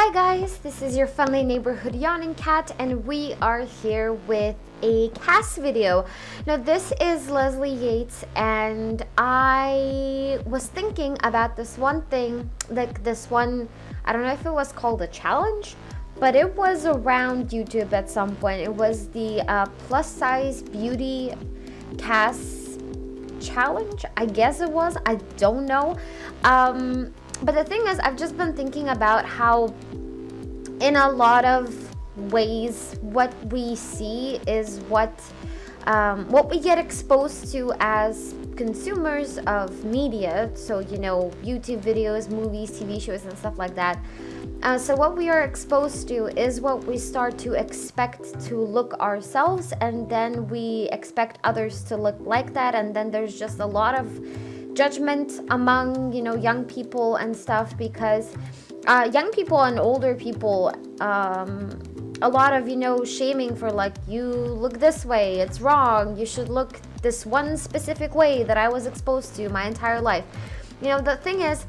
Hi guys, this is your friendly neighborhood yawning cat, and we are here with a cast video. Now this is Leslie Yates, and I was thinking about this one thing, like this one, I don't know if it was called a challenge, but it was around YouTube at some point. It was the plus size beauty cast challenge, I guess it was, I don't know. But the thing is, I've just been thinking about how in a lot of ways what we see is what we get exposed to as consumers of media. So, you know, YouTube videos, movies, TV shows, and stuff like that. So what we are exposed to is what we start to expect to look ourselves, and then we expect others to look like that, and then there's just a lot of judgment among, you know, young people and stuff, because young people and older people, a lot of, you know, shaming for like, you look this way, it's wrong, you should look this one specific way that I was exposed to my entire life. You know, the thing is,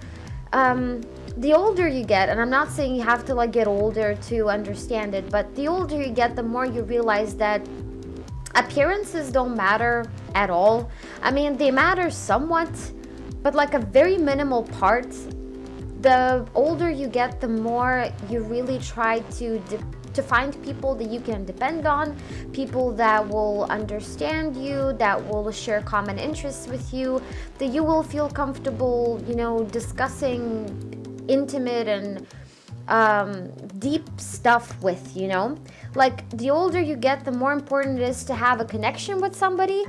the older you get, and I'm not saying you have to like get older to understand it, but the older you get, the more you realize that appearances don't matter at all. I mean, they matter somewhat, but like a very minimal part. The older you get, the more you really try to find people that you can depend on, people that will understand you, that will share common interests with you, that you will feel comfortable, you know, discussing intimate and deep stuff with, you know. Like, the older you get, the more important it is to have a connection with somebody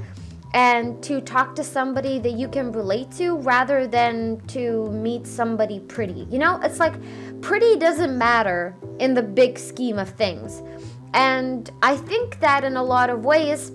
and to talk to somebody that you can relate to, rather than to meet somebody pretty. You know, it's like pretty doesn't matter in the big scheme of things. And I think that in a lot of ways,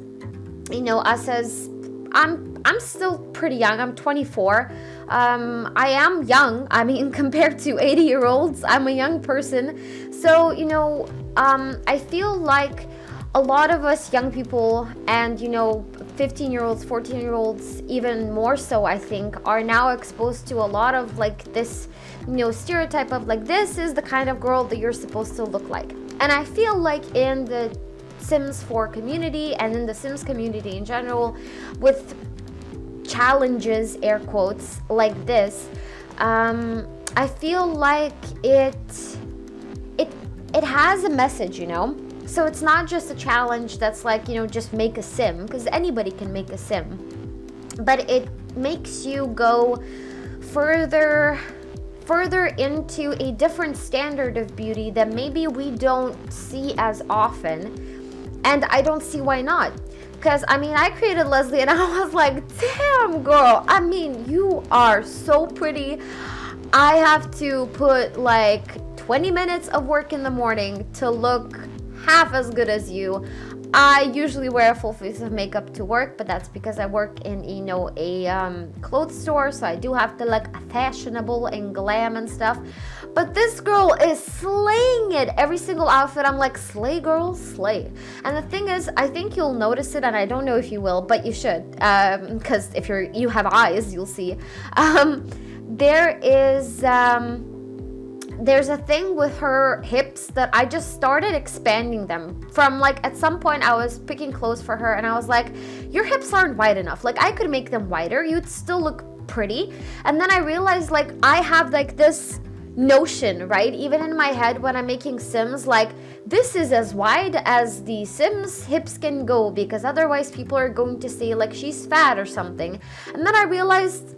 you know, us as I'm still pretty young. I'm 24. I am young. I mean, compared to 80-year-olds, I'm a young person. So, you know, I feel like a lot of us young people, and, you know, 15-year-olds, 14-year-olds, even more so, I think, are now exposed to a lot of like this, you know, stereotype of like, this is the kind of girl that you're supposed to look like. And I feel like in the Sims 4 community and in the Sims community in general, with challenges, air quotes, like this, I feel like it has a message, you know. So it's not just a challenge that's like, you know, just make a sim, because anybody can make a sim, but it makes you go further into a different standard of beauty that maybe we don't see as often. And I don't see why not. Because, I mean, I created Leslie and I was like, damn, girl, I mean, you are so pretty. I have to put like 20 minutes of work in the morning to look half as good as you. I usually wear a full face of makeup to work, but that's because I work in, you know, a clothes store, so I do have to look fashionable and glam and stuff. But this girl is slaying it. Every single outfit, I'm like, slay, girl, slay. And the thing is, I think you'll notice it, and I don't know if you will, but you should, because if you have eyes, you'll see. There's a thing with her hips that I just started expanding them. From like, at some point I was picking clothes for her and I was like, your hips aren't wide enough. Like, I could make them wider, you'd still look pretty. And then I realized, like, I have like this notion, right, even in my head when I'm making Sims, like, this is as wide as the Sims hips can go, because otherwise people are going to say like she's fat or something. And then I realized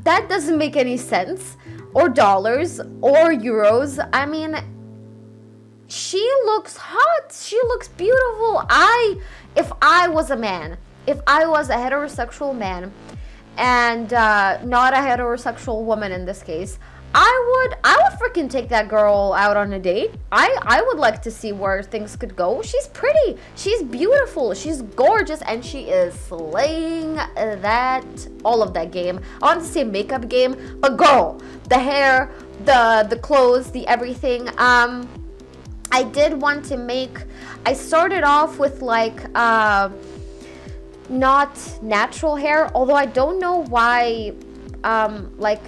that doesn't make any sense, or dollars, or euros. I mean, she looks hot. She looks beautiful. If I was a man, if I was a heterosexual man, and not a heterosexual woman in this case, I would freaking take that girl out on a date. I would like to see where things could go. She's pretty, she's beautiful, she's gorgeous, and she is slaying all of that game. I want to say makeup game, but girl, the hair, the clothes, the everything. I did want to make, I started off with like not natural hair, although I don't know why like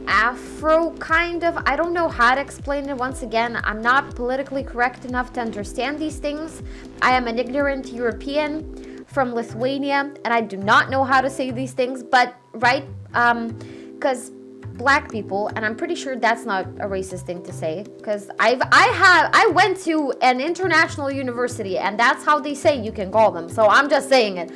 afro kind of. I don't know how to explain it. Once again, I'm not politically correct enough to understand these things. I am an ignorant European from Lithuania, and I do not know how to say these things, but right, because black people, and I'm pretty sure that's not a racist thing to say, because I went to an international university, and that's how they say you can call them, so I'm just saying it.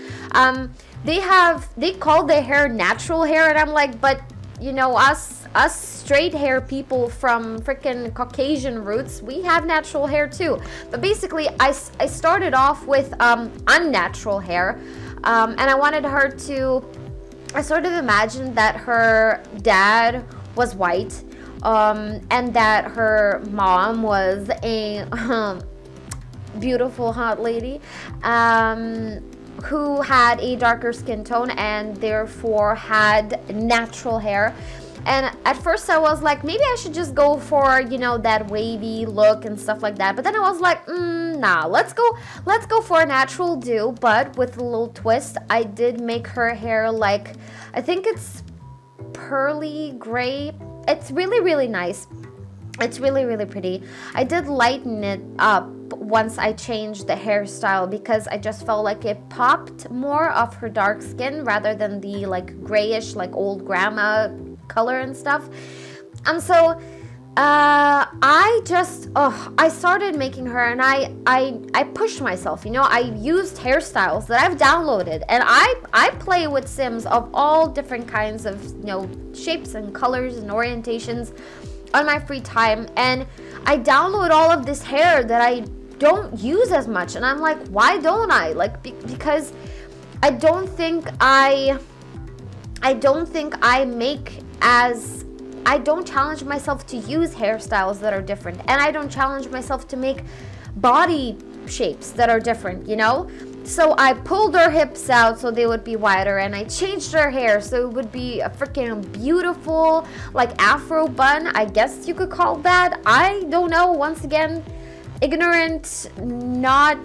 They call their hair natural hair, and I'm like, but you know, us straight hair people from freaking Caucasian roots, we have natural hair too. But basically, I started off with unnatural hair, and I wanted her to, I sort of imagined that her dad was white, and that her mom was a beautiful hot lady, who had a darker skin tone and therefore had natural hair. And at first I was like, maybe I should just go for, you know, that wavy look and stuff like that. But then I was like, nah, let's go for a natural do, but with a little twist. I did make her hair like, I think it's pearly gray. It's really, really nice. It's really, really pretty. I did lighten it up once I changed the hairstyle because I just felt like it popped more of her dark skin rather than the like grayish, like old grandma color and stuff. And so I started making her, and I pushed myself, you know. I used hairstyles that I've downloaded, and I play with Sims of all different kinds of, you know, shapes and colors and orientations on my free time, and I download all of this hair that I don't use as much, and I'm like, why don't I? Like, because I don't think I don't challenge myself to use hairstyles that are different, and I don't challenge myself to make body shapes that are different, you know? So I pulled her hips out so they would be wider, and I changed her hair so it would be a freaking beautiful, like, afro bun, I guess you could call that. I don't know, once again, ignorant, not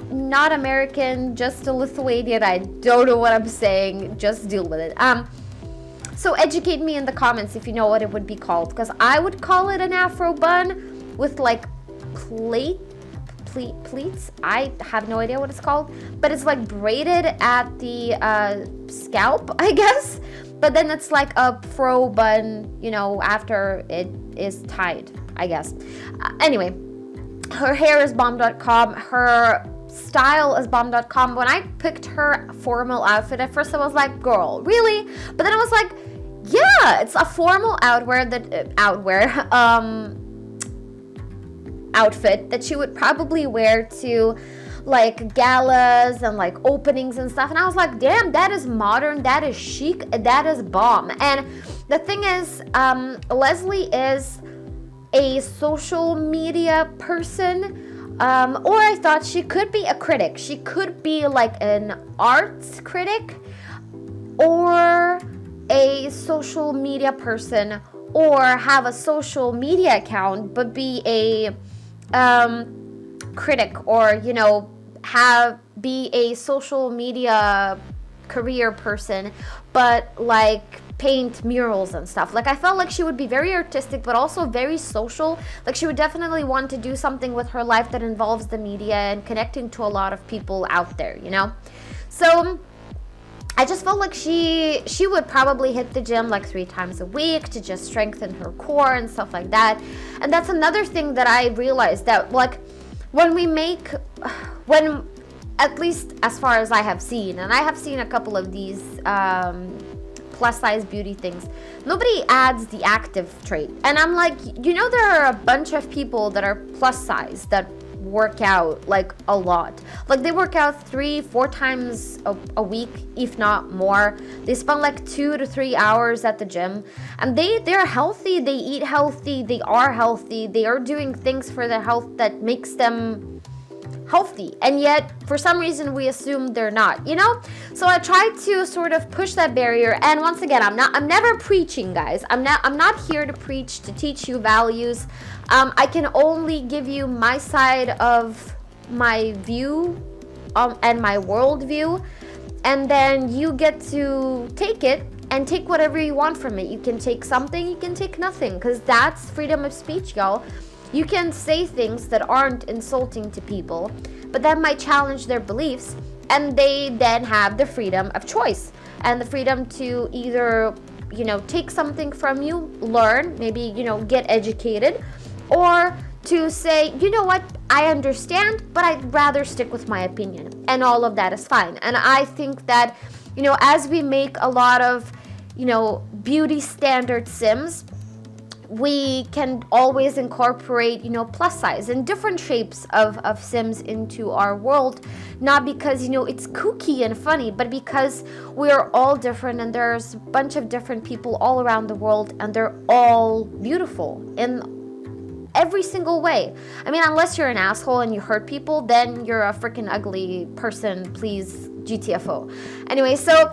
American, just a Lithuanian. I don't know what I'm saying, just deal with it. So educate me in the comments if you know what it would be called, because I would call it an afro bun with like pleats. I have no idea what it's called, but it's like braided at the scalp, I guess, but then it's like a fro bun, you know, after it is tied, I guess. Anyway, her hair is bomb.com, her style is bomb.com. When I picked her formal outfit, at first I was like, girl, really? But then I was like, yeah, it's a formal outfit that she would probably wear to like galas and like openings and stuff. And I was like, damn, that is modern, that is chic, that is bomb. And the thing is, Leslie is a social media person, or I thought she could be a critic. She could be like an arts critic, or a social media person, or have a social media account but be a critic, or, you know, be a social media career person, but like paint murals and stuff. Like, I felt like she would be very artistic but also very social. Like, she would definitely want to do something with her life that involves the media and connecting to a lot of people out there, you know. So I just felt like she would probably hit the gym like 3 times a week to just strengthen her core and stuff like that. And that's another thing that I realized, that like when at least as far as I have seen, and I have seen a couple of these plus size beauty things, nobody adds the active trait. And I'm like, you know, there are a bunch of people that are plus size that work out like a lot. Like, they work out 3-4 times a week, if not more. They spend like 2 to 3 hours at the gym, and they're healthy, they eat healthy, they are doing things for their health that makes them healthy, and yet for some reason we assume they're not, you know. So I tried to sort of push that barrier. And once again, I'm never preaching, guys. I'm not here to preach, to teach you values. I can only give you my side of my view and my world view, and then you get to take it and take whatever you want from it. You can take something, you can take nothing, because that's freedom of speech, y'all. You can say things that aren't insulting to people, but that might challenge their beliefs, and they then have the freedom of choice and the freedom to either, take something from you, learn, maybe, get educated, or to say, you know what, I understand, but I'd rather stick with my opinion. And all of that is fine. And I think that, as we make a lot of, beauty standard Sims, we can always incorporate, plus size and different shapes of Sims into our world, not because, it's kooky and funny, but because we're all different and there's a bunch of different people all around the world, and they're all beautiful in every single way. I mean, unless you're an asshole and you hurt people, then you're a freaking ugly person, please GTFO. Anyway, so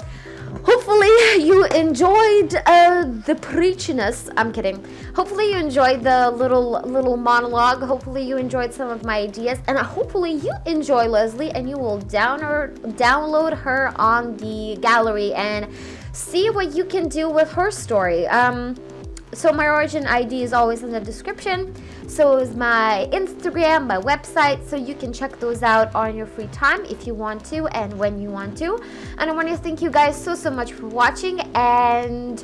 hopefully you enjoyed the preachiness. I'm kidding. Hopefully you enjoyed the little monologue. Hopefully you enjoyed some of my ideas, and hopefully you enjoy Leslie and you will download her on the gallery and see what you can do with her story. So my origin ID is always in the description. So is my Instagram, my website, so you can check those out on your free time if you want to and when you want to. And I want to thank you guys so much for watching, and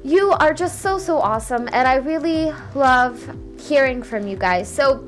you are just so awesome, and I really love hearing from you guys. So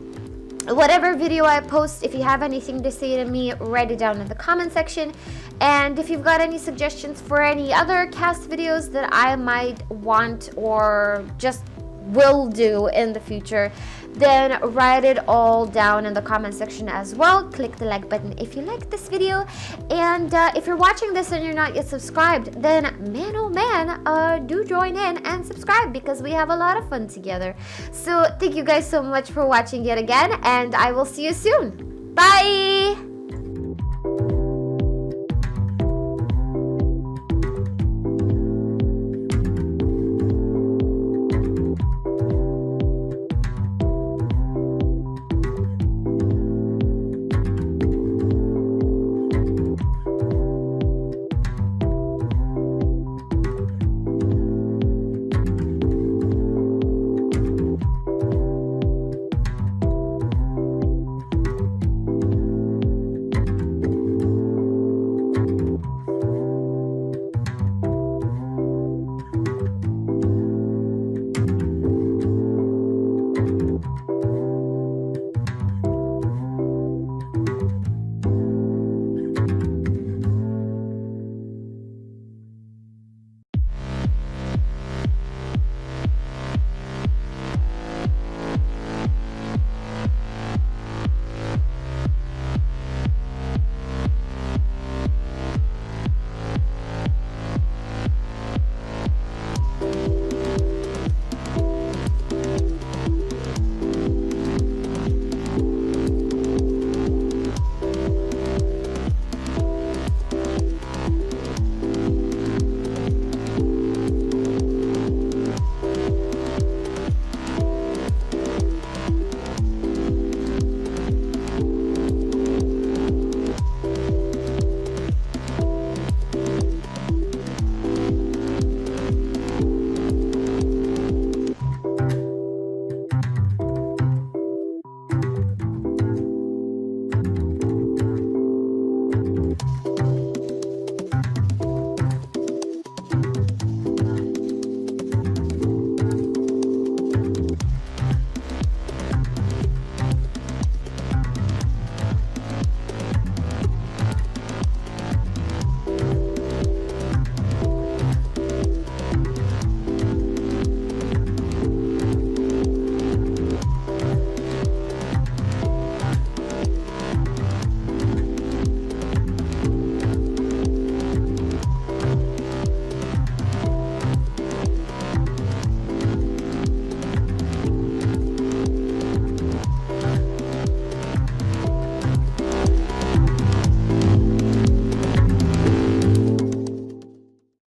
whatever video I post, if you have anything to say to me, write it down in the comment section. And if you've got any suggestions for any other cast videos that I might want or just will do in the future, then write it all down in the comment section as well. Click the like button if you like this video, and if you're watching this and you're not yet subscribed, then man oh man, do join in and subscribe, because we have a lot of fun together. So thank you guys so much for watching yet again, and I will see you soon. Bye.